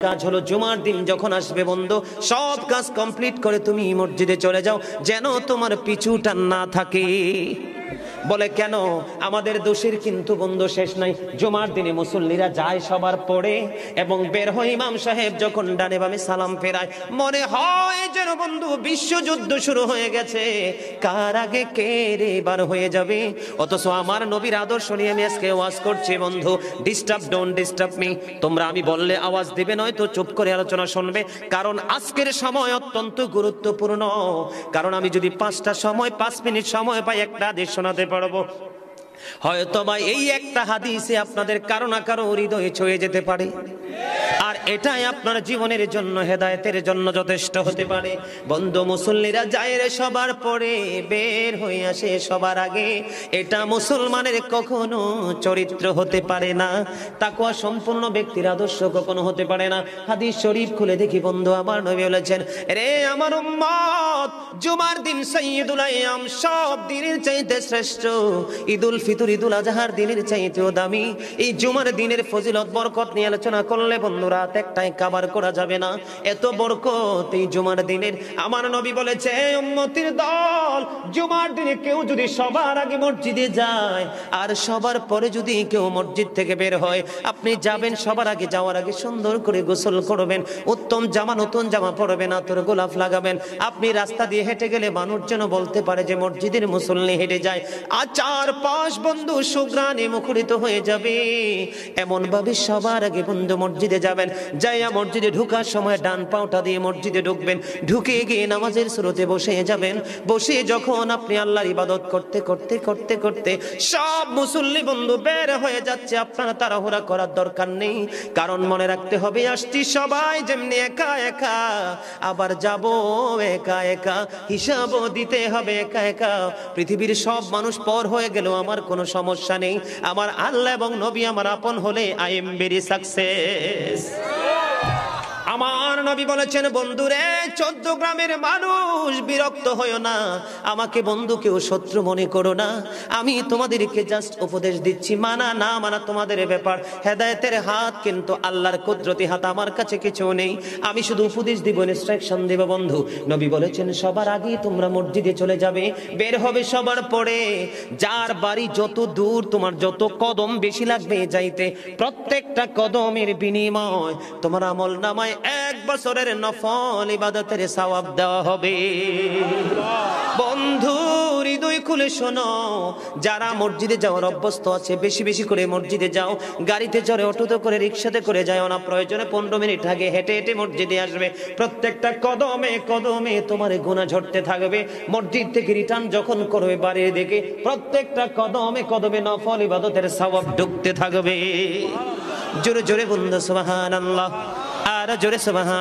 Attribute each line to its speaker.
Speaker 1: কাজ হলো জুমার দিন যখন আসবে বন্ধু, সব কাজ কমপ্লিট করে তুমি মসজিদে চলে যাও, যেন তোমার পিছু টান না থাকে। বলে কেন? আমাদের দোষের কিন্তু বন্ধু শেষ নাই। জুমার দিনে মুসল্লিরা যায় সবার পরে এবং বের হয়, ইমাম সাহেব যখন ডানে বামে সালাম ফেরায়, মনে হয় যেন বন্ধু বিশ্বযুদ্ধ শুরু হয়ে গেছে, কার আগে কে রে বার হয়ে যাবে। অথচ আমার নবীর আদর্শ নিয়ে আমি আজকে ওয়াজ করছি বন্ধু। Disturb, don't disturb me. তোমরা আমি বললে আওয়াজ দিবে, নয় তো চুপ করে আলোচনা শুনবে, কারণ আজকের সময় অত্যন্ত গুরুত্বপূর্ণ। কারণ আমি যদি 5 মিনিট সময় পাই, একটা হাদিস শোনাতে পারবো। হয়তো বা এই একটা হাদিসে আপনাদের কারো না কারো হৃদয়ে ছুঁয়ে যেতে পারে, আর এটাই আপনার জীবনের জন্য, হেদায়েতের জন্য যথেষ্ট হতে পারে। বন্ধু, মুসল্লিরা যায় রে সবার পরে, বের হয়ে আসে সবার আগে, এটা মুসলমানের কখনো চরিত্র হতে পারে না। তাকওয়া সম্পূর্ণ ব্যক্তির আদর্শ কখনো হতে পারে না। হাদিস শরীফ খুলে দেখি বন্ধু, আমার নবী বলেছেন, রে আমার উম্মত, জুমার দিন সাইয়্যিদুল আইয়াম, সব দিনের চাইতে শ্রেষ্ঠ। ঈদুল ফিতর, ঈদুল আজহার দিনের চাইতেও দামি। এই জুমার দিনের ফজিলত বরকত নিয়ে আলোচনা করলে বন্ধু রাত একটাই কভার করা যাবে না, এত বরকত এই জুমার দিনের। আমার নবী বলেছে, উম্মতের দল, জুমার দিনে কেউ যদি সবার আগে মসজিদে যায় আর সবার পরে যদি কেউ মসজিদ থেকে বের হয়, আপনি যাবেন সবার আগে, যাওয়ার আগে সুন্দর করে গোসল করবেন, উত্তম জামা, নতুন জামা পরবেন, আতর গোলাপ লাগাবেন। আপনি রাস্তা দিয়ে হেঁটে গেলে মানুষ যেন বলতে পারে যে মসজিদের মুসল্লি হেঁটে যায়। আর চারপাশ বন্ধু সুঘ্রাণে মুখরিত হয়ে যাবে। এমন ভাবে সবার আগে বন্ধু মসজিদে যাবেন, যাইয়া মসজিদে ঢোকার সময় ডান পাওটা দিয়ে মসজিদে ঢুকবেন, ঢুকে গিয়ে নামাজের শুরুতে বসে যাবেন। বসে যখন আপনি আল্লাহর ইবাদত করতে করতে করতে করতে সব মুসল্লি বন্ধু বের হয়ে যাচ্ছে, আপনারা তাড়াহুড়া করার দরকার নেই। কারণ মনে রাখতে হবে, আসছি সবাই যেমনি একা একা, আবার যাব একা একা, হিসাবও দিতে হবে একা একা। পৃথিবীর সব মানুষ পর হয়ে গেল আমার কোনো সমস্যা নেই, আমার আল্লাহ এবং নবী আমার আপন হলে আই এম ভেরি সাকসেস। আমার নবী বলেছেন, বন্ধুরে 14 গ্রামের মানুষ বিরক্ত হইও না, আমাকে বন্ধু কেউ শত্রু মনে করো না, আমি তোমাদেরকে জাস্ট উপদেশ দিচ্ছি, মানা না মানা তোমাদের ব্যাপার। হেদায়েতের হাত কিন্তু আল্লাহর কুদরতি হাত, আমার কাছে কিছু নেই, আমি শুধু উপদেশ দিব, ইনস্ট্রাকশন দেব। বন্ধু, নবী বলেছেন সবার আগে তোমরা মসজিদে চলে যাবে, বের হবে সবার পরে, যার বাড়ি যত দূর, তোমার যত কদম বেশি লাগবে যাইতে, প্রত্যেকটা কদমের বিনিময় তোমার আমল নামায় 1 বছরের নফল ইবাদতের সওয়াব দেওয়া হবে। বন্ধু হৃদয় খুলে শোনো, যারা মসজিদে যাওয়ার অভ্যস্ত আছে, বেশি বেশি করে মসজিদে যাও। গাড়িতে চড়ে, অটোতে করে, রিক্সাতে করে যাও না, প্রয়োজনে 15 মিনিট আগে হেঁটে হেঁটে মসজিদে আসবে। প্রত্যেকটা কদমে কদমে তোমার গুনাহ ঝরতে থাকবে। মসজিদ থেকে রিটার্ন যখন করবে বাড়ির দিকে, প্রত্যেকটা কদমে কদমে নফল ইবাদতের সওয়াব ঢুকতে থাকবে। জোরে জোরে বন্ধু সুবহানাল্লাহ, আর জোরে সুবহান।